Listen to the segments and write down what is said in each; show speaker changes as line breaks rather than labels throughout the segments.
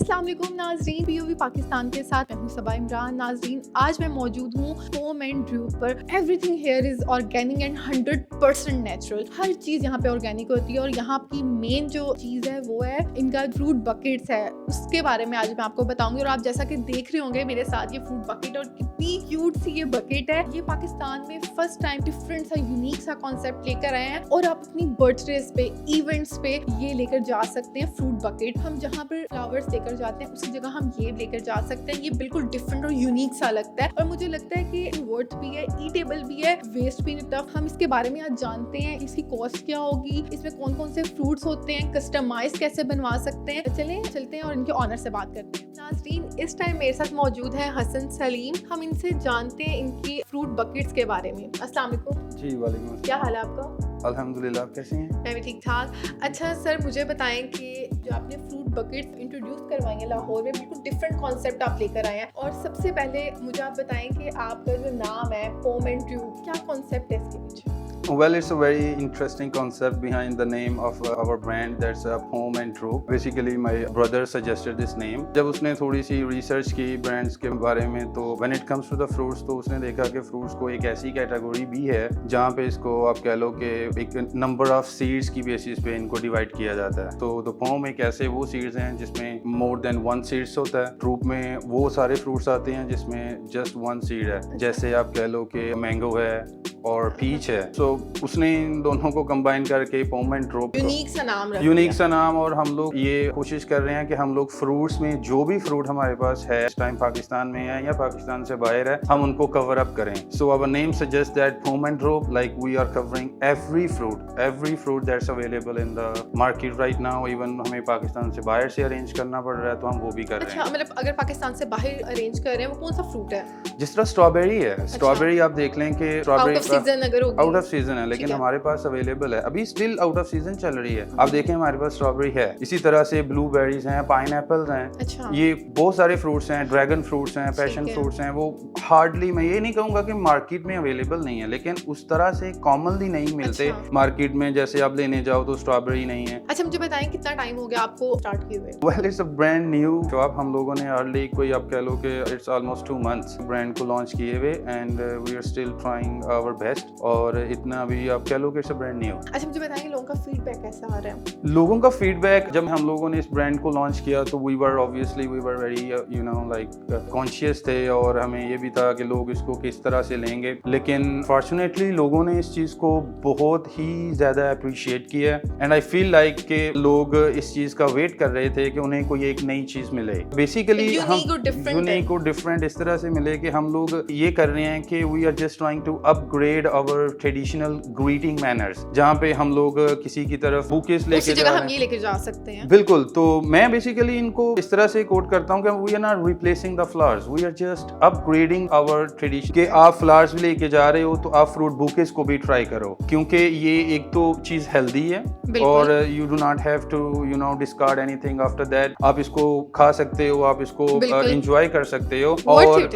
अस्सलाम वालेकुम नाज़रीन, पीओवी पाकिस्तान के साथ मैं हूं सबा इमरान। नाज़रीन, आज मैं मौजूद हूं होम एंड ड्रू पर। Everything here is organic and 100% natural. हर चीज़ यहाँ पे ऑर्गेनिक होती है और यहाँ की मेन जो चीज़ है वो है इनका फ्रूट बकेट्स है। उसके बारे में आज मैं आपको बताऊंगी। और आप जैसा कि देख रहे होंगे मेरे साथ ये फ्रूट बकेट, और कितनी क्यूट सी ये बकेट है। ये पाकिस्तान में फर्स्ट टाइम डिफरेंट सा यूनिक सा कॉन्सेप्ट लेकर आए हैं और आप अपनी बर्थडेज पे, इवेंट्स पे ये लेकर जा सकते हैं फ्रूट बकेट। हम जहाँ पर फ्लावर्स लेकर जाते हैं उसी जगह हम ये लेकर जा सकते हैं। ये बिल्कुल डिफरेंट और यूनिक सा लगता है और मुझे लगता है कि वर्थ भी है, ईटेबल भी है, वेस्ट भी नहीं। टफ हम इसके बारे में आज जानते हैं, इसकी कॉस्ट क्या होगी, इसमें कौन कौन से फ्रूट्स होते हैं, कस्टमाइज कैसे बनवा सकते हैं। चलते हैं और इनके ऑनर से बात करते हैं। नाज़रीन, इस टाइम मेरे साथ मौजूद है हसन सलीम। हम इनसे जानते हैं इनकी फ्रूट बकेट्स के बारे में। अस्सलाम वालेकुम।
जी वालेकुम।
क्या हाल है आपका?
अल्हम्दुलिल्लाह, आप कैसे हैं?
मैं भी ठीक ठाक। अच्छा सर, मुझे बताएं कि जो आपने फ्रूट बकेट्स इंट्रोड्यूस करवाई हैं लाहौर में, बिल्कुल डिफरेंट कॉन्सेप्ट आप लेकर आए हैं। और सबसे पहले मुझे आप बताएं कि आपका जो नाम है होम एंड ड्रू, क्या कॉन्सेप्ट है इसके पीछे?
Well, it's a very interesting concept behind the name of our brand. That's Home and True. Basically, my brother suggested this name. जब उसने थोड़ी सी रिसर्च की ब्रांड्स के बारे में, तो when it comes to the fruits, तो उसने देखा कि फ्रूट्स को एक ऐसी कैटेगरी भी है जहाँ पे इसको आप कह लो कि एक नंबर ऑफ सीड्स की बेसिस पे इनको डिवाइड किया जाता है। तो द पोम एक ऐसे वो सीड्स हैं जिसमें मोर देन 1 सीड्स होता है। ट्रूप में वो सारे फ्रूट्स आते हैं जिसमें जस्ट 1 सीड है। जैसे आप कह लो कि मैंगो है और पीच है। सो उसने इन दोनों को कंबाइन करके पोम एंड ट्रूप,
यूनिक सा नाम रख
यूनिक सा नाम। और हम लोग ये कोशिश कर रहे हैं कि हम लोग फ्रूट्स में जो भी फ्रूट हमारे पास है इस टाइम पाकिस्तान में है या पाकिस्तान से बाहर है, हम उनको कवर अप करें। So our name suggest that pom and troop, like we are covering every fruit that's available in the market right now. Even हमें पाकिस्तान से बाहर से अरेंज करना पड़ रहा है तो हम वो भी कर रहे हैं।
अच्छा, मतलब अगर पाकिस्तान से बाहर अरेंज कर रहे हैं, वो कौन सा फ्रूट है?
जिस तरह स्ट्रॉबेरी है, स्ट्रॉबेरी आप देख लें कि स्ट्रॉबेरी आउट ऑफ सीजन है, लेकिन हमारे पास अवेलेबल है। अभी स्टिल आउट ऑफ सीजन चल रही है। आप देखें हमारे पास स्ट्रॉबेरी है, इसी तरह से ब्लूबेरीज हैं, पाइनएप्पल्स हैं।
अच्छा।
ये बहुत सारे फ्रूट्स हैं, ड्रैगन फ्रूट्स हैं, पैशन फ्रूट्स हैं। वो हार्डली, मैं ये नहीं कहूँगा कि मार्केट में अवेलेबल नहीं है, लेकिन उस तरह से कॉमनली नहीं मिलते मार्केट में। जैसे आप लेने जाओ तो स्ट्रॉबेरी नहीं है।
अच्छा, मुझे बताएं कितना टाइम हो गया आपको स्टार्ट किए हुए?
Well, it's a brand new job. हम लोगों ने अर्ली कोई आप कह लो कि इट्स ऑलमोस्ट 2 मंथ्स ब्रांड को लॉन्च किए हुए, and we are still trying our best. और इतना अभी आप कह लो कि इट्स अ ब्रांड न्यू।
अच्छा, मुझे बताइए लोगों का फीडबैक कैसा आ रहा है?
लोगों का फीडबैक, जब हम लोगों ने इस ब्रांड को लॉन्च किया तो वी वर वेरी कॉन्शियस थे, और हमें ये भी था कि लोग इसको किस तरह से लेंगे। लेकिन फॉर्चुनेटली लोगों ने इस चीज़ को बहुत ही ज़्यादा अप्रिशिएट किया, एंड आई फील लाइक कि लोग इस चीज़ का वेट कर रहे थे कि उन्हें कोई एक नई चीज़ मिले। बेसिकली हम यूनिक और डिफरेंट इस तरह से मिले कि हम लोग ये कर रहे हैं कि we are just trying to upgrade our traditional greeting manners, जहाँ पे हम लोग किसी की तरफ बुकेस लेके जा रहे हैं,
हम ये लेके जा सकते हैं।
बिल्कुल। तो मैं बेसिकली इनको इस तरह से कोट करता हूँ कि we are not replacing the flowers, we are just upgrading our tradition. कि आप फ्लावर्स भी लेके जा रहे हो तो आप फ्रूट बुकेस को भी ट्राई करो, क्योंकि ये एक तो चीज हेल्दी है और you do not have to discard anything after that. आप इसको खा सकते हो, आप इसको एंजॉय कर सकते हो, और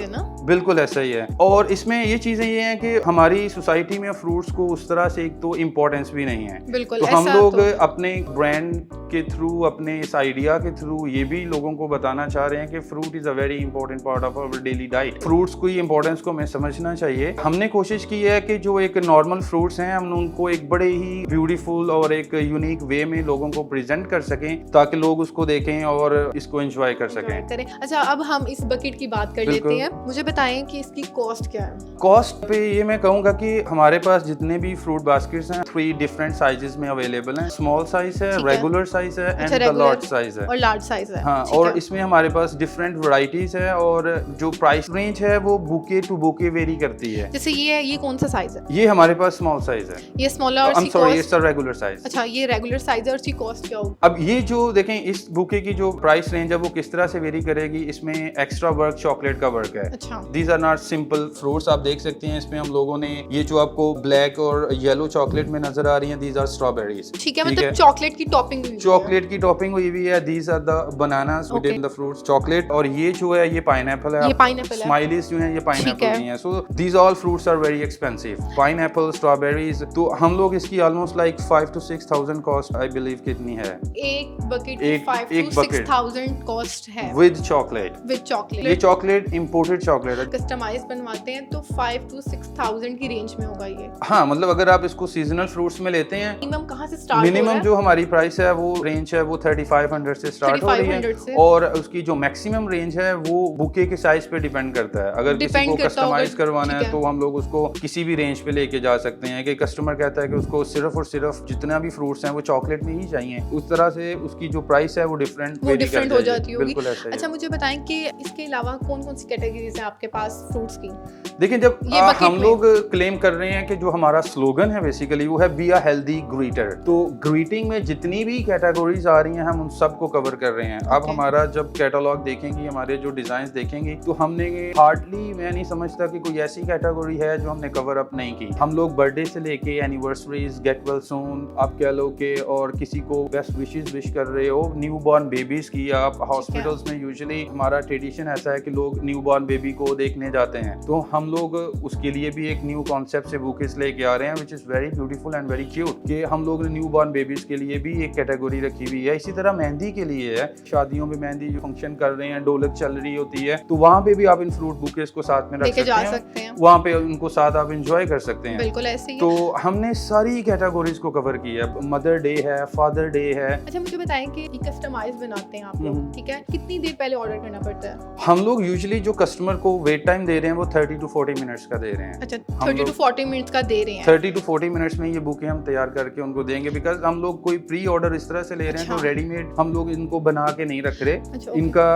बिल्कुल ऐसा ही है। और इसमें ये चीजें ये हैं कि हमारी सोसाइटी में फ्रूट्स को उस तरह से एक तो इम्पोर्टेंस भी नहीं है।
बिल्कुल,
तो हम लोग अपने ब्रांड के थ्रू, अपने इस आइडिया के थ्रू ये भी लोगों को बताना चाह रहे हैं कि fruit is a very important part of our daily diet. Fruits की इंपॉर्टेंस को हमें समझना चाहिए। हमने कोशिश की है कि जो एक नॉर्मल फ्रूट्स हैं हम उनको एक बड़े ही ब्यूटीफुल और एक यूनिक वे में लोगों को प्रेजेंट कर सकें, ताकि लोग उसको देखें और इसको एंजॉय कर सकें।
अच्छा, अब हम इस बकेट की बात कर लेते हैं। मुझे बताएं कि इसकी कॉस्ट क्या है?
कॉस्ट पे ये मैं कहूँगा कि हमारे पास जितने भी फ्रूट बास्केट्स हैं 3 डिफरेंट साइजेस में अवेलेबल हैं। स्मॉल साइज है, रेगुलर साइज है, एंड द लार्ज साइज है,
और लार्ज साइज है।
हाँ, और इसमें हमारे पास डिफरेंट वैरायटीज है, और जो प्राइस रेंज है वो बुके टू बुके वेरी करती है।
जैसे ये कौन सा साइज है?
ये हमारे पास स्मॉल साइज है।
ये स्मॉल और
रेगुलर साइज।
अच्छा, ये रेगुलर साइज है और इसकी कॉस्ट क्या होगी?
अब ये जो देखें इस बुके की जो प्राइस रेंज है वो किस तरह से वेरी करेगी, इसमें एक्स्ट्रा वर्क चॉकलेट का वर्क है।
अच्छा।
These are not simple fruits. आप देख सकते हैं इसमें हम लोगों ने ये जो आपको ब्लैक ब्लैक और येलो चॉकलेट में नजर आ रही हैं, दीज आर स्ट्रॉबेरीज।
ठीक है, मतलब चॉकलेट की टॉपिंग हुई है।
चॉकलेट की टॉपिंग हुई हुई है, these are the bananas with the fruits chocolate, और ये जो है ये पाइनएप्पल है,
ये पाइनएप्पल है,
स्माइलीज जो है ये पाइनएप्पल की हैं। So these all fruits are very expensive, pineapple, strawberries. तो हम लोग इसकी almost like 5 to 6,000 cost I believe कितनी है,
एक बकेट
एक
5 to
bucket
6,000 कॉस्ट है
विद चॉकलेट।
विद
ये
चॉकलेट
चॉकलेट इंपोर्टेड चॉकलेट है।
कस्टमाइज बनवाते हैं तो 5 to 6,000 की रेंज में होगा ये।
हाँ, मतलब अगर आप इसको सीजनल फ्रूट्स में लेते हैं,
मिनिमम कहाँ से स्टार्ट हो रहा
मिनिमम
है?
जो हमारी प्राइस है वो रेंज है वो 3500 से स्टार्ट हो रही
3500 से।
है, और उसकी जो मैक्सिमम रेंज है वो बुके के साइज पे डिपेंड करता है। अगर किसी
Depend
को
करता होगा,
कस्टमाइज करवाना
ठीक
है तो हम लोग उसको किसी भी रेंज पे लेके जा सकते हैं। कि कस्टमर कहता है कि उसको सिर्फ और सिर्फ जितना भी फ्रूट्स हैं वो चॉकलेट में ही चाहिए, उस तरह से उसकी जो प्राइस है वो डिफरेंट
हो जाती होगी।
बिल्कुल ऐसा ही
अच्छा,
है।
मुझे बताएं कि इसके अलावा कौन कौन सी कैटेगरीज हैं आपके पास फ्रूट्स की?
देखिए, जब
ये bucket
हम
में।
लोग क्लेम कर रहे हैं कि जो हमारा स्लोगन है बेसिकली वो है बी अ हेल्दी ग्रीटर, तो ग्रीटिंग में जितनी भी कैटेगरीज आ रही हैं हम उन सबको कवर कर रहे हैं। अब
Okay.
हमारा जब कैटलॉग देखेंगी, हमारे जो डिजाइन देखेंगी, तो हमने हार्डली, मैं नहीं समझता कि कोई ऐसी कैटेगरी है जो हमने कवर अप नहीं की। हम लोग बर्थडे से लेके एनिवर्सरीज, गेट वेल सून, आप कह लो के, और किसी को बेस्ट विशेस विश कर रहे हो, न्यू बॉर्न बेबीज की, आप हॉस्पिटल्स में यूजुअली हमारा ट्रेडिशन ऐसा है कि लोग न्यू बॉर्न बेबी को देखने जाते हैं, तो हम लोग उसके लिए भी एक न्यू कॉन्सेप्ट से बुकेस लेके आ रहे हैं which is very beautiful and very cute. कि हम लोग ने न्यू बॉर्न बेबीज के लिए भी एक कैटेगरी रखी हुई है। इसी तरह मेहंदी के लिए है, शादियों में मेहंदी जो फंक्शन कर रहे हैं, ढोलक चल रही होती है, तो वहाँ पे भी आप इन फ्रूट बुकेस को साथ में रख
लेके जा
सकते
सकते हैं।
वहाँ पे उनको साथ आप इंजॉय कर सकते हैं।
बिल्कुल ऐसे ही है।
तो हमने सारी कैटेगरीज को कवर किया है। मदर डे है, फादर डे है।
अच्छा, मुझे बताएं कि ये कस्टमाइज बनाते हैं आप लोग, ठीक है, कितनी देर पहले ऑर्डर करना पड़ता है?
हम लोग यूजुअली जो कस्टमर को वेट टाइम दे रहे हैं वो 30 to 40 मिनट्स का दे रहे हैं।
अच्छा,
हम
30 to
लोग
40 मिनट्स का दे रहे हैं।
30 to 40 मिनट्स में ये बुके हम तैयार करके उनको देंगे, बिकॉज हम लोग कोई प्री ऑर्डर इस तरह से ले रहे हैं,
अच्छा।
तो रेडीमेड हम लोग इनको बना के नहीं रख रहे।
अच्छा, okay।
इनका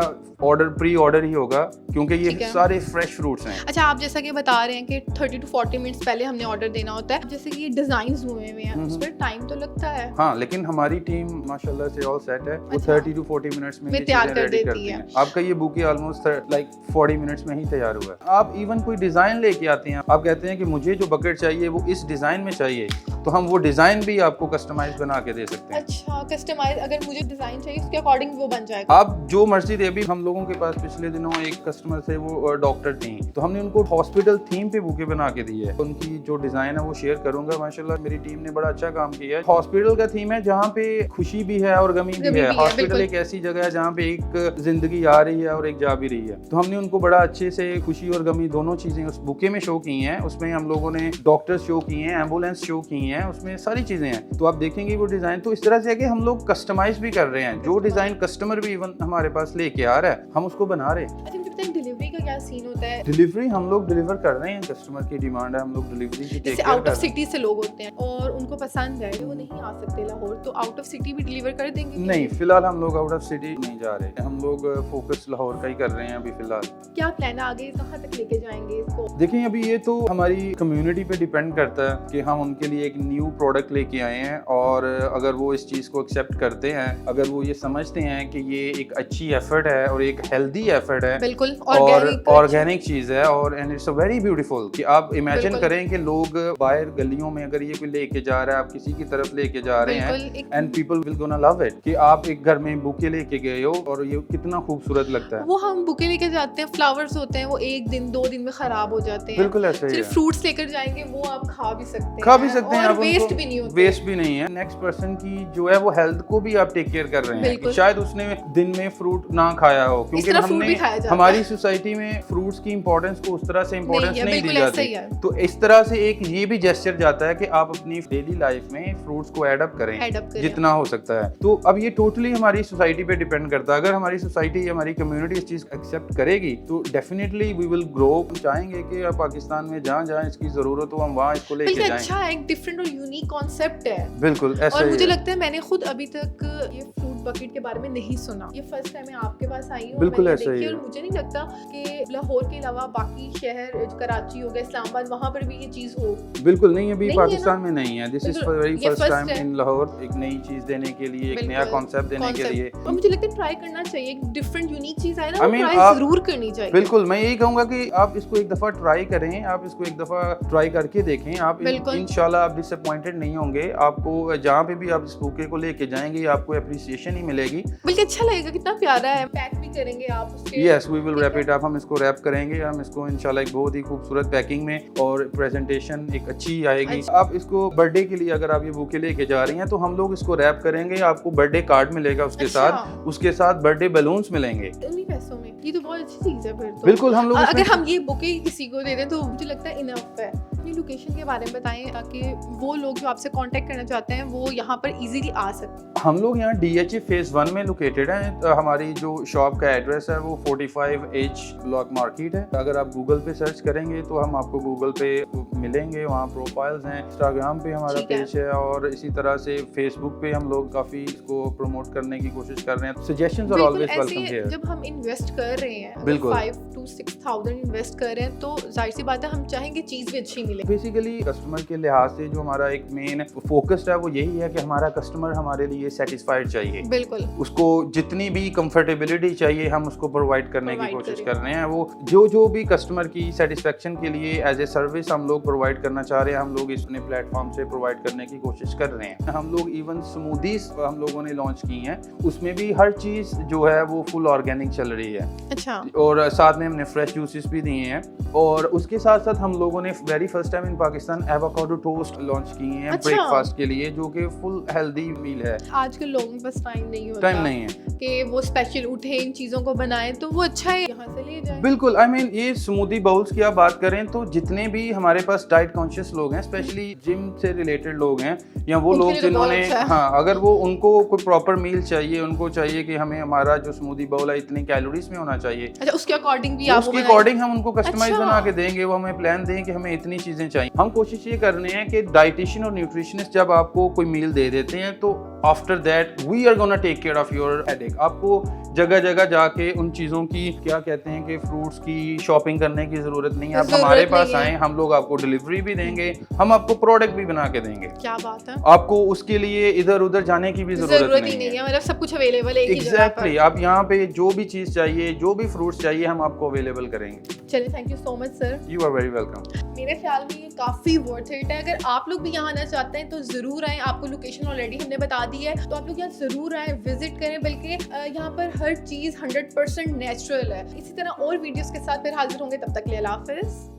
ऑर्डर प्री ऑर्डर ही होगा, क्योंकि ये
ठीक है।
सारे फ्रेश फ्रूट्स हैं।
अच्छा, आप जैसा कि बता रहे हैं कि 30 to 40 मिनट्स पहले हमने ऑर्डर देना होता है, जैसे कि ये डिजाइन हुए हुए हैं, उस पर टाइम तो लगता है।
हाँ, लेकिन हमारी टीम माशाल्लाह से ऑल सेट है, वो
अच्छा।
30 to 40 मिनट्स में ये
तैयार
चीजें
कर
रेडी
देती
करती
है।
हैं। आपका ये बुके ऑलमोस्ट लाइक 40 मिनट्स में ही तैयार हुआ है। आप इवन कोई डिजाइन लेके आते हैं, आप कहते हैं कि मुझे जो बकेट चाहिए वो इस डिजाइन में चाहिए, तो हम वो डिजाइन भी आपको कस्टमाइज बना के दे सकते हैं।
अच्छा, कस्टमाइज अगर मुझे डिजाइन चाहिए उसके अकॉर्डिंग वो बन जाएगा।
आप जो मर्जी दे। अभी हम लोगों के पास पिछले दिनों एक कस्टमर थे, वो डॉक्टर थी, तो हमने उनको हॉस्पिटल थीम पे बुके बना के दी है। उनकी जो डिजाइन है वो शेयर करूंगा। माशाल्लाह मेरी टीम ने बड़ा अच्छा काम किया है। हॉस्पिटल का थीम है जहाँ पे खुशी भी है और गमी भी है। हॉस्पिटल एक ऐसी जगह है जहाँ पे एक जिंदगी आ रही है और एक जा भी रही है, तो हमने उनको बड़ा अच्छे से खुशी और गमी दोनों चीजें उस बुके में शो की हैं। उसमें हम लोगों ने डॉक्टर्स शो किए हैं, एम्बुलेंस शो की हैं, उसमें सारी चीजें हैं। तो आप देखेंगे वो डिजाइन तो इस तरह से है कि हम लोग कस्टमाइज भी कर रहे हैं। जो डिजाइन कस्टमर भी इवन हमारे पास लेके आ रहा है, हम उसको बना रहे हैं।
अच्छा, मुझे बताएं डिलीवरी का क्या सीन होता है?
डिलीवरी हम लोग डिलीवर कर रहे हैं, कस्टमर की डिमांड है, हम लोग डिलीवरी की टेक
जैसे
केयर
आउट
कर
ऑफ
रहे हैं।
सिटी से लोग होते हैं और उनको पसंद है, वो नहीं आ सकते लाहौर, तो आउट ऑफ सिटी भी डिलीवर कर देंगे कि
नहीं, फिलहाल हम लोग आउट ऑफ सिटी नहीं जा रहे, हम लोग फोकस लाहौर का ही कर रहे हैं अभी फिलहाल।
क्या प्लान है आगे, कहाँ तक लेके जाएंगे इसको?
देखिए, अभी ये तो हमारी कम्युनिटी पे डिपेंड करता है कि हम उनके लिए एक न्यू प्रोडक्ट लेके आए हैं, और अगर वो इस चीज़ को एक्सेप्ट करते हैं, अगर वो ये समझते हैं कि ये एक अच्छी एफर्ट है और एक हेल्दी एफर्ट है,
बिल्कुल
और ऑर्गेनिक चीज़ है, और एंड इट्स वेरी ब्यूटीफुल कि आप इमेजिन करें कि लोग बाहर गलियों में अगर ये कोई लेके जा रहा है, आप किसी की तरफ लेके जा रहे हैं, and people will gonna love it, कि आप एक घर में बुके लेके गए हो और ये कितना खूबसूरत लगता है।
वो हम बुके लेके जाते हैं, फ्लावर्स होते हैं, वो एक दिन 2 दिन में खराब हो जाते हैं।
बिल्कुल ऐसा ही है।
सिर्फ फ्रूट्स लेकर जाएंगे, वो आप खा भी सकते हैं,
और
वेस्ट भी नहीं होता,
वेस्ट भी नहीं है। नेक्स्ट पर्सन की जो है वो हेल्थ को भी आप टेक केयर कर रहे हैं कि शायद उसने दिन में फ्रूट ना खाया हो, क्योंकि हमने हमारी सोसाइटी में फ्रूट्स की इंपॉर्टेंस को उस तरह से इंपॉर्टेंस नहीं दी जाती, तो इस तरह से एक ये भी जेस्चर जाता है कि आप अपनी डेली लाइफ में फ्रूट्स को एड अप करें जितना हो सकता है। तो अब ये टोटली हमारी सोसाइटी पे डिपेंड करता है। अगर हमारी सोसाइटी, हमारी कम्युनिटी इस चीज एक्सेप्ट करेगी तो डेफिनेटली वी विल ग्रो। चाहेंगे कि पाकिस्तान में जहाँ जहाँ इसकी जरूरत हो हम वहाँ इसको लेके जाएं।
अच्छा, एक डिफरेंट और यूनिक कॉन्सेप्ट है।
बिल्कुल ऐसा
और
ही
मुझे
है।
लगता है मैंने खुद अभी तक ये फ्रूट बकेट के बारे में नहीं सुना। ये फर्स्ट टाइम मैं आपके पास आई हूँ,
बिल्कुल
मैंने
ऐसा ही
देखी
है।
और मुझे नहीं लगता कि लाहौर के अलावा बाकी शहर, कराची हो गया, इस्लामाबाद, वहाँ पर भी ये चीज़ हो।
बिल्कुल नहीं, अभी
नहीं है
पाकिस्तान में नहीं है। दिस इज
बिल्कुल,
वेरी
ये
फर्स्ट
first
टाइम
है।
इन लाहौर, एक नई चीज देने के लिए, एक नया
बिल्कुल,
कॉन्सेप्ट देने के लिए।
और मुझे लगता है ट्राई करना चाहिए, एक डिफरेंट यूनिक चीज़ आए ना,
I
वो
mean,
ट्राई
आप-
जरूर करनी चाहिए।
बिल्कुल, मैं यही कहूंगा कि आप इसको एक दफा ट्राई करें, आप इसको एक दफा ट्राई करके देखें। आप
बिल्कुल।
इंशाल्लाह आप डिसअपॉइंटेड नहीं होंगे। आपको जहाँ पे भी आप इस बुके को लेके जाएंगे आपको एप्रिसिएशन ही मिलेगी।
बल्कि अच्छा लगेगा, कितना प्यारा है। पैक भी करेंगे आप उसके।
यस, वी विल
ठीक
रैप
है।
It up. हम इसको रैप करेंगे, हम इसको इंशाल्लाह एक बहुत ही खूबसूरत पैकिंग में, और प्रेजेंटेशन एक अच्छी आएगी।
अच्छा।
आप इसको बर्थडे के लिए अगर आप ये बुके लेके जा रही हैं तो हम लोग इसको रैप करेंगे, आपको बर्थडे कार्ड मिलेगा उसके
अच्छा।
साथ, उसके साथ बर्थडे बैलून्स मिलेंगे।
उन्हीं पैसों में, ये तो बहुत अच्छी चीज़ है फिर तो।
बिल्कुल, हम लोग
अगर
इसमें-
हम ये बुके किसी को दे दें तो मुझे लगता है इनफ है। ये लोकेशन के बारे में बताएं ताकि वो लोग जो आपसे कांटेक्ट करना चाहते हैं वो यहाँ पर इजीली आ सकें।
हम लोग यहाँ DHA फेज 1 में लोकेटेड हैं। तो हमारी जो शॉप का एड्रेस है वो 45H ब्लॉक मार्केट है। अगर आप गूगल पे सर्च करेंगे तो हम आपको गूगल पे मिलेंगे, वहाँ प्रोफाइल्स हैं। इंस्टाग्राम पे हमारा
ठीक है।
पेज है, और इसी तरह से फेसबुक पे हम लोग काफ़ी इसको प्रमोट करने की कोशिश कर रहे हैं। सजेशंस आर
बिल्कुल,
ऑलवेज वेलकम
ऐसे
हियर।
जब हम इन्वेस्ट कर रहे हैं,
बिल्कुल।
5 to 6,000 इन्वेस्ट कर रहे हैं तो जाहिर सी बात है हम चाहेंगे चीज़ भी अच्छी मिले।
बेसिकली कस्टमर के लिहाज से जो हमारा एक मेन फोकस्ड है वो यही है कि हमारा कस्टमर हमारे लिए सेटिस्फाइड चाहिए।
बिल्कुल।
उसको जितनी भी कंफर्टेबिलिटी चाहिए हम उसको प्रोवाइड करने की
Provide
कोशिश
करें।
कर रहे हैं। वो जो भी कस्टमर की सेटिस्फेक्शन के लिए एज ए सर्विस हम लोग प्रोवाइड करना चाह रहे हैं, हम लोग इस अपने प्लेटफॉर्म से प्रोवाइड करने की कोशिश कर रहे हैं। हम लोग इवन स्मूदीज हम लोगों ने लॉन्च की हैं, उसमें भी हर चीज़ जो है वो फुल ऑर्गेनिक चल रही है,
अच्छा।
और साथ में हमने फ्रेश जूसेस भी दिए हैं। और उसके साथ साथ हम लोगों ने very first time in Pakistan avocado toast launch किए हैं
अच्छा।
ब्रेकफास्ट के लिए, जो कि फुल हेल्दी मील है।
आजकल लोगों के पास टाइम नहीं होता,
टाइम नहीं है।
कि वो स्पेशल उठे इन चीज़ों को बनाएं, तो वो अच्छा है यहाँ से ले जाएं।
बिल्कुल, आई मीन ये स्मूदी बाउल्स की आप बात करें तो जितने भी हमारे पास डाइट कॉन्शियस लोग हैं, स्पेशली जिम से रिलेटेड लोग हैं, या वो
उनके
लोग
लिए तो बहुत
जिन्होंने
अच्छा है।
हाँ, अगर वो उनको कोई प्रॉपर मील चाहिए, उनको चाहिए कि हमें हमारा जो स्मूदी बाउल है इतनी कैलोरीज में होना चाहिए,
अच्छा, उसके अकॉर्डिंग भी
तो
आप
उसके
बनाएं।
अकॉर्डिंग हम उनको कस्टमाइज
अच्छा।
बना के देंगे। वो हमें प्लान दें कि हमें इतनी चीजें चाहिए। हम कोशिश ये कर रहे हैं कि डाइटिशियन और न्यूट्रिशनिस्ट जब आपको कोई मील दे देते हैं तो after that we are gonna take care of your headache. आपको जगह जगह जाके उन चीज़ों की क्या कहते हैं कि फ्रूट्स की शॉपिंग करने की ज़रूरत नहीं है। आप
ज़रूरत
हमारे पास
नहीं है।
आएँ, हम लोग आपको डिलीवरी भी देंगे, हम आपको प्रोडक्ट भी बना के देंगे।
क्या बात है,
आपको उसके लिए इधर उधर जाने की भी
जरूरत ही नहीं है, मतलब सब कुछ अवेलेबल है एक ही जगह
एग्जैक्टली।
पर।
आप यहाँ पे जो भी चीज़ चाहिए, जो भी फ्रूट्स चाहिए, हम आपको अवेलेबल करेंगे।
चलिए, thank you so much sir.
You are very welcome.
मेरे ख्याल में ये काफ़ी वर्थ इट है। अगर आप लोग भी यहाँ आना चाहते हैं तो ज़रूर आएँ। आपको लोकेशन ऑलरेडी हमने बता दी है, तो आप लोग यहाँ ज़रूर आएँ, विजिट करें। बल्कि यहाँ पर हर चीज़ 100% नेचुरल है। इसी तरह और वीडियोस के साथ फिर हाजिर होंगे, तब तक के लिए अल्लाह हाफ़िज़।